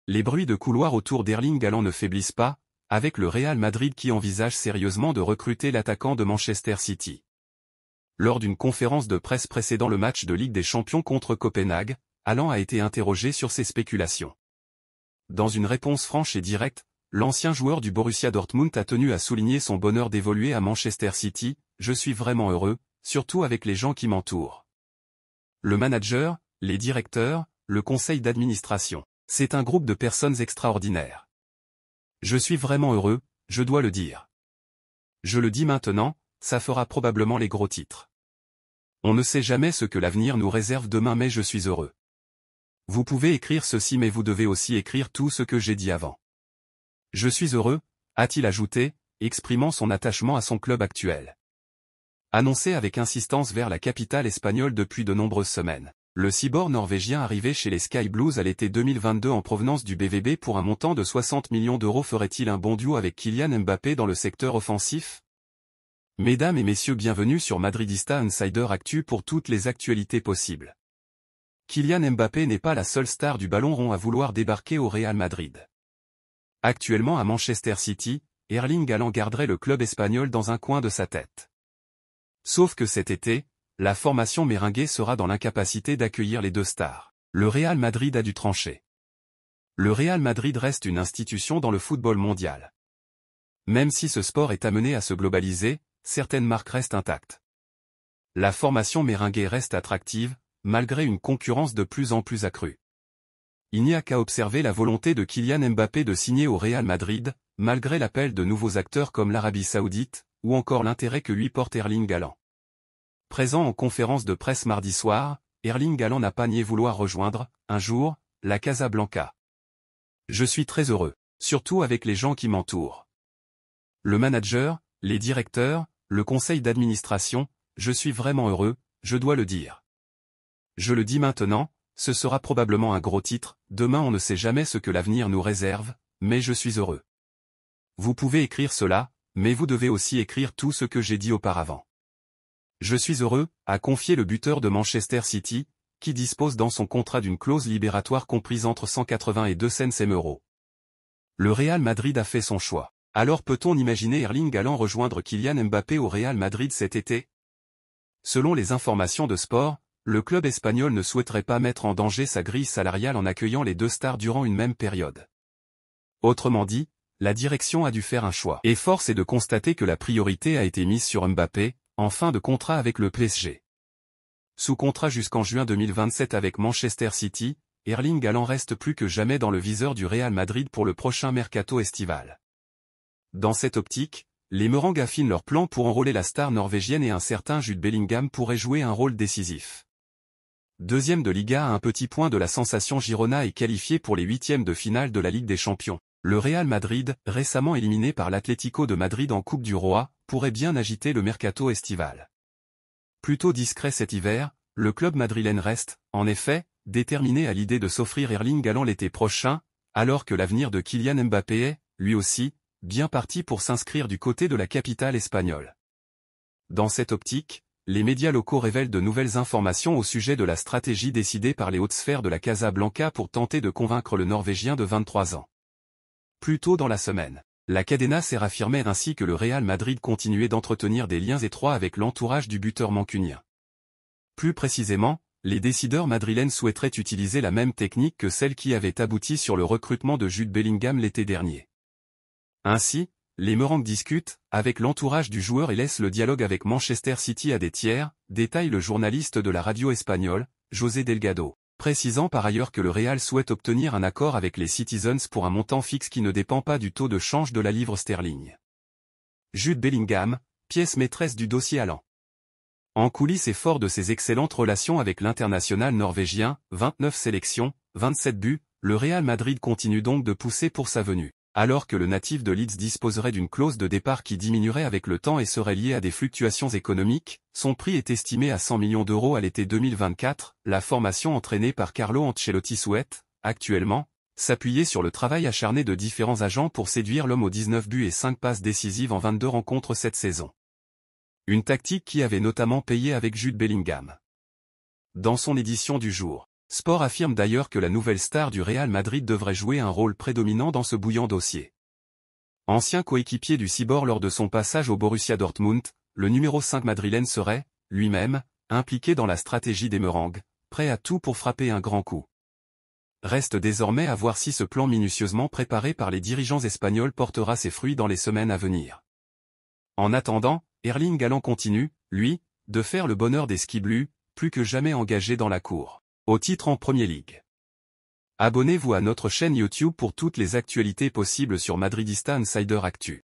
les bruits de couloir autour d'Erling Haaland ne faiblissent pas, avec le Real Madrid qui envisage sérieusement de recruter l'attaquant de Manchester City. Lors d'une conférence de presse précédant le match de Ligue des Champions contre Copenhague, Haaland a été interrogé sur ces spéculations. Dans une réponse franche et directe, l'ancien joueur du Borussia Dortmund a tenu à souligner son bonheur d'évoluer à Manchester City. « Je suis vraiment heureux, surtout avec les gens qui m'entourent. Le manager, les directeurs, le conseil d'administration. C'est un groupe de personnes extraordinaires. Je suis vraiment heureux, je dois le dire. Je le dis maintenant, ça fera probablement les gros titres. On ne sait jamais ce que l'avenir nous réserve demain, mais je suis heureux. Vous pouvez écrire ceci, mais vous devez aussi écrire tout ce que j'ai dit avant. Je suis heureux, a-t-il ajouté, exprimant son attachement à son club actuel. Annoncé avec insistance vers la capitale espagnole depuis de nombreuses semaines, le cyborg norvégien arrivé chez les Sky Blues à l'été 2022 en provenance du BVB pour un montant de 60 millions d'euros ferait-il un bon duo avec Kylian Mbappé dans le secteur offensif? Mesdames et messieurs, bienvenue sur Madridista Insider Actu pour toutes les actualités possibles. Kylian Mbappé n'est pas la seule star du ballon rond à vouloir débarquer au Real Madrid. Actuellement à Manchester City, Erling Haaland garderait le club espagnol dans un coin de sa tête. Sauf que cet été, la formation merengue sera dans l'incapacité d'accueillir les deux stars. Le Real Madrid a dû trancher. Le Real Madrid reste une institution dans le football mondial. Même si ce sport est amené à se globaliser, certaines marques restent intactes. La formation merengue reste attractive, malgré une concurrence de plus en plus accrue. Il n'y a qu'à observer la volonté de Kylian Mbappé de signer au Real Madrid, malgré l'appel de nouveaux acteurs comme l'Arabie Saoudite, ou encore l'intérêt que lui porte Erling Haaland. Présent en conférence de presse mardi soir, Erling Haaland n'a pas nié vouloir rejoindre, un jour, la Casablanca. Je suis très heureux, surtout avec les gens qui m'entourent. Le manager, les directeurs, le conseil d'administration, je suis vraiment heureux, je dois le dire. Je le dis maintenant, ce sera probablement un gros titre, demain on ne sait jamais ce que l'avenir nous réserve, mais je suis heureux. Vous pouvez écrire cela, mais vous devez aussi écrire tout ce que j'ai dit auparavant. Je suis heureux, a confié le buteur de Manchester City, qui dispose dans son contrat d'une clause libératoire comprise entre 180 et 200 €. Le Real Madrid a fait son choix. Alors peut-on imaginer Erling Haaland rejoindre Kylian Mbappé au Real Madrid cet été? Selon les informations de Sport, le club espagnol ne souhaiterait pas mettre en danger sa grille salariale en accueillant les deux stars durant une même période. Autrement dit, la direction a dû faire un choix. Et force est de constater que la priorité a été mise sur Mbappé, en fin de contrat avec le PSG. Sous contrat jusqu'en juin 2027 avec Manchester City, Erling Haaland reste plus que jamais dans le viseur du Real Madrid pour le prochain mercato estival. Dans cette optique, les Merengues affinent leur plan pour enrôler la star norvégienne et un certain Jude Bellingham pourrait jouer un rôle décisif. Deuxième de Liga à un petit point de la sensation Girona est qualifié pour les huitièmes de finale de la Ligue des Champions. Le Real Madrid, récemment éliminé par l'Atlético de Madrid en Coupe du Roi, pourrait bien agiter le mercato estival. Plutôt discret cet hiver, le club madrilène reste, en effet, déterminé à l'idée de s'offrir Erling Haaland l'été prochain, alors que l'avenir de Kylian Mbappé est, lui aussi, bien parti pour s'inscrire du côté de la capitale espagnole. Dans cette optique, les médias locaux révèlent de nouvelles informations au sujet de la stratégie décidée par les hautes sphères de la Casablanca pour tenter de convaincre le Norvégien de 23 ans. Plus tôt dans la semaine, la Cadena s'est affirmée ainsi que le Real Madrid continuait d'entretenir des liens étroits avec l'entourage du buteur mancunien. Plus précisément, les décideurs madrilènes souhaiteraient utiliser la même technique que celle qui avait abouti sur le recrutement de Jude Bellingham l'été dernier. Ainsi, les Merengues discutent avec l'entourage du joueur et laissent le dialogue avec Manchester City à des tiers, détaille le journaliste de la radio espagnole, José Delgado, précisant par ailleurs que le Real souhaite obtenir un accord avec les Citizens pour un montant fixe qui ne dépend pas du taux de change de la livre sterling. Jude Bellingham, pièce maîtresse du dossier Haaland. En coulisses et fort de ses excellentes relations avec l'international norvégien, 29 sélections, 27 buts, le Real Madrid continue donc de pousser pour sa venue. Alors que le natif de Leeds disposerait d'une clause de départ qui diminuerait avec le temps et serait liée à des fluctuations économiques, son prix est estimé à 100 millions d'euros à l'été 2024, la formation entraînée par Carlo Ancelotti souhaite, actuellement, s'appuyer sur le travail acharné de différents agents pour séduire l'homme aux 19 buts et 5 passes décisives en 22 rencontres cette saison. Une tactique qui avait notamment payé avec Jude Bellingham. Dans son édition du jour, Sport affirme d'ailleurs que la nouvelle star du Real Madrid devrait jouer un rôle prédominant dans ce bouillant dossier. Ancien coéquipier du Cibor lors de son passage au Borussia Dortmund, le numéro 5 madrilène serait, lui-même, impliqué dans la stratégie des Merengues, prêt à tout pour frapper un grand coup. Reste désormais à voir si ce plan minutieusement préparé par les dirigeants espagnols portera ses fruits dans les semaines à venir. En attendant, Erling Haaland continue, lui, de faire le bonheur des Skiblues, plus que jamais engagé dans la cour au titre en Premier League. Abonnez-vous à notre chaîne YouTube pour toutes les actualités possibles sur Madridista Insider Actu.